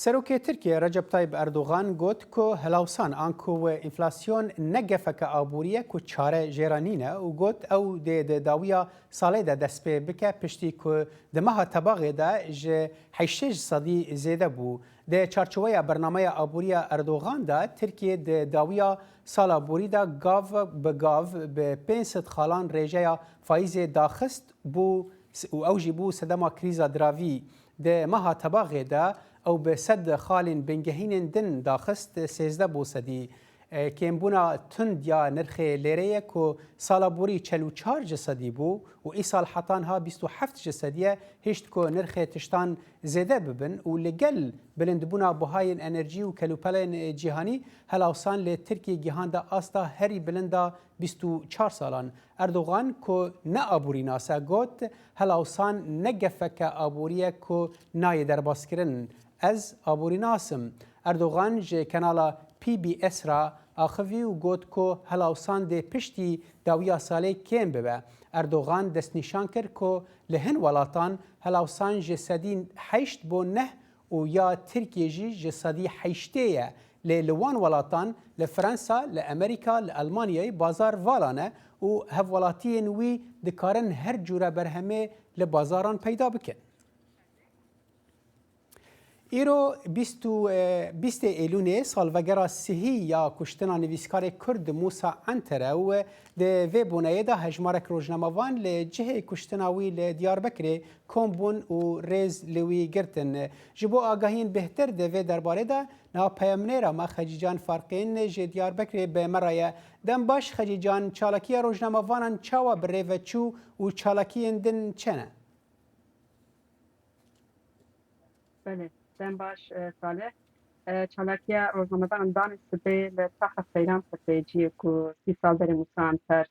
سەرۆکێ ترکیە ڕەجەب تایب ئەردۆغان گوت کۆ هەلاوسان ئانکۆ ئینفلاسیۆن نەگەفەکە ئابوووریە کو چارە ژێرانینە و گوت ئەو داویە ساڵێدا دەست پێ بکە پشتی کو دمەها تەباغێدا ji 8% زێدە بوو. د چارچوەیە بەرنامەیە ئابووریە ئەردۆغاندا ترکیە داویە ساڵا بووریدا گاڤ بە گاڤ بە 500 خاڵان ڕێژەیە فایزێ داخست بوو و ئەو ژی بوو سەدەما کریزا دراوی د مەها تەباغێدا ئەو بە سەد خاڵین بنگەهینên din daxist 13% کێمبوونا tund ya nirxê lêreyê ku sala borî 44% bû û îsal hetanha 27% hişt ku nirxê tiştan zêde bibin û li gel bilindbûna bihayên enerjî û kelûpelên cîhanî helawsan lê Tirkiye gihanda asta herî bilinda 24 salan. Erdogan ku ne abûrînase got helawsan ne gefeke abûriye ku nayê derbaskirin. Ez abûrînasim. Erdogan ji kenala PBS ra axivî û got ku helawsan dê piştî dawiya salê kêm bibe. Erdogan destnîşan kir ku li hin welatan helawsan ji sedî 8 bo 9 û ya Tirkiye jî ji sedî 8 ye. Lê li wan welatan li Fransa, li Amerîka, li Almanyayê bazar valane û hevwelatiyên wî dikarin her cure berhemê li bazaran peyda bikin. îro 20 Eylûnê salvegera sihî ya kuştina nivîskarê Kurd Musa Entere û di vê boneyê de hejmarek rojnamavan li cihê kuştina wî li Diyarbekirê kom bûn û rêz li wî girtin. Ji bo agahiyên bêhtir di vê derbarê de navpeyamnêra me Xecîcan Farqên ji Diyarbekirê bi me re ye. Dem baş Xecîcan çalakiya rojnamavanan çawa bi rê ve çû û çalakiyên din çene? Den baş Salih. Çalakiya rojnameden danî sibê li taxa seyran stratejiyê ku 30 sal derê Musa Enter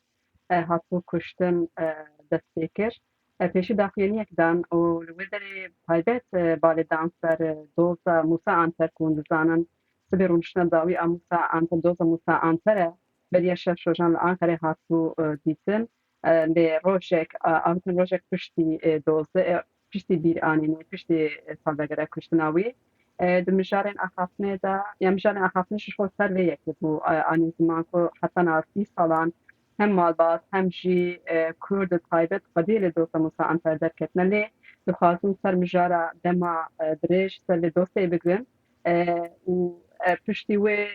hatibû kuştin dest pê kir. Pêşî daxuyaniyek dan û li wê derê taybet balê dan ser doza Musa Enter ku hûn dizanin sibê rûniştina dawî a Musa Enter doza Musa Enter e beriya şeş rojan li Ankarê hatibû dîtin. Lê rojek avtin rojek piştî dozê piştî bîranînê piştî salvegera kuştina wî di mijarên axaftinê de ya mijarên axaftinê ji xwe ser vê yekê bû anî ziman ku hetana 30 salan hem malbat hem jî Kurd taybet xwedî li dosta Musa Enter derketine lê dixwazin ser mijara dema dirêj ser lê dostê bigirin û piştî wê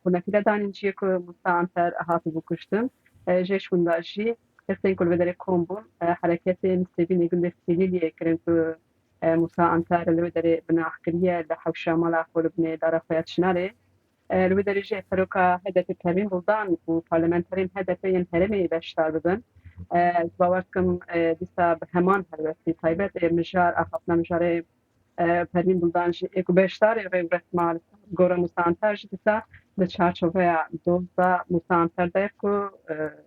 hûnekî danîn jî ku Musa Enter hatibû kuştin jê ji hûn de jî hestên ku li vê derê kom bûn hereketên sêvînê gundê Silîliyê kirin ku Musa Enter li wê derê binaxkiriye li hewşa mala xwe li binê dara xwe ya Çinarê. Li wê derê jî seroka HDP Pervîn Buldan û parlamenterên HDP yên herêmê beşdar bibin. Ez bawer dikim dîsa bi heman helbestî taybet mijar axaftina mijarê Pervîn Buldan jî ku beşdarê rêwretma gora Musa Enter jî dîsa li çarçoveya doza Musa Enter de ku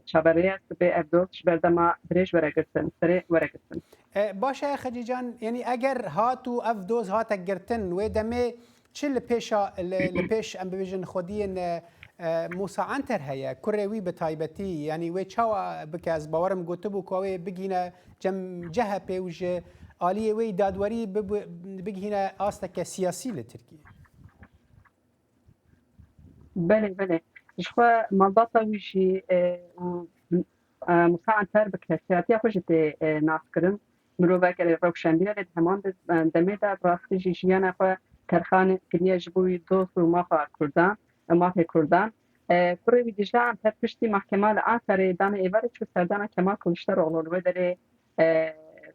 çaveriya sibê ev doz ji berdema dirêj weregirtin, serê weregirtin. Baş e Xecîcan yanî eger hat û ev doz hate girtin wê demê çi li pêş em bibêjin xwediyên Musa Enter heye kurê wî bi taybetî yanî wê çawa bike ez bawerim gotibû ku wê bigîne cem CHP û ji aliyê wê dadwerî bigîne asteke siyasî li Tirkiye. Belê ji xwe malbata wî jî Musa Enter bi kesiyatiya xwe jî tê naskirin mirovek rewşenbîre lê heman demê de rastî jî jiyana xwe terxan kiriye ji bo wî dost û mafa Kurdan mafê Kurdan kurê wî dijla Enter piştî mahkema li Ankarê danê êvarê çû serdana Kemal Kılıçdaroğlu li wê derê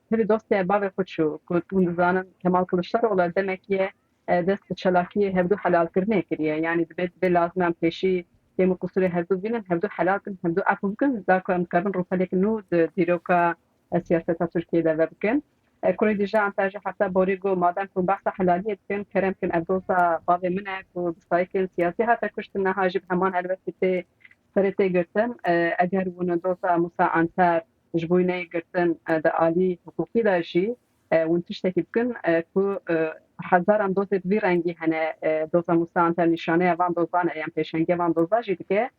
pirî dostê bavê xwe çû ku hûn dizanin Kemal Kılıçdaroğlu demekiye dest bi çalakiyê hevdû helalkirinê kiriye yani divê lazim em pêşî têm qusûrê hevdû bînin hevdû helal kin hevdû ev bikin da ku em dikevin rûpelek nû di dîroka siyaseta Tirkiyê de ve bikin kurê dijla Enter jî heta borî got madem ku behsa helaliyê dikin kerem kin ev doza bavê min e ku bi sayekên siyasî hate kuştin niha jî bi heman helbestî tê serê tê girtin eger hûn doza Musa Enter ji bo wî neyê girtin di alî hukukî de jî hûn tiştekî bikin ku hezaran dozê vî rengî hene doza Musa Enter nîşaneya van dozan e yan pêşengiya van doza jî dike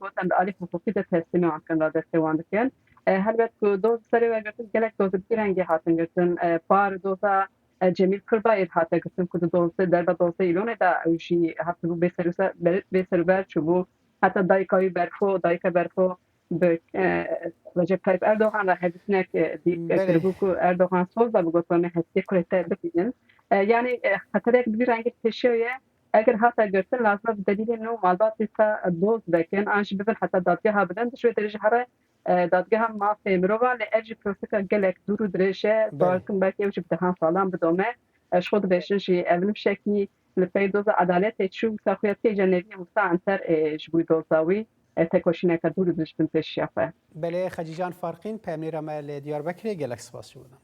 gotin di alî hukukî de teslîmê wan dikin radestê wan dikin helbet ku doz serê ve girtin gelek doz vî rengî hatin girtin par doza Cemil Kırbayır hatta gittim kudu dolsa derba dolsa ilone da jî hatta bu beseruber çubu hatta dayka berfo bi Recep Tayyip Erdoğan ra hevsnek بله kiribu ku Erdoğan soz da bu gotme hevsek kurete bibinin yani hatarek bir rengi teşiye eğer hatta görsen lazım bir delilin no malbat ise doz bekin anş bibin hatta dadgaha bilen şöyle derece hara dadgaha mafya mirova le evji proseka gelek duru direje بله doğarkın belki evji bir daha falan bidome şod beşin jî evlim şekli li pey doza adalet çu saxiyeti cenevi musa anter ji bu dozawi tekoşineka duru düştün peşyafe بله خجیجان فارقین پامنیرم ل دیاربکر گلکس باس شدم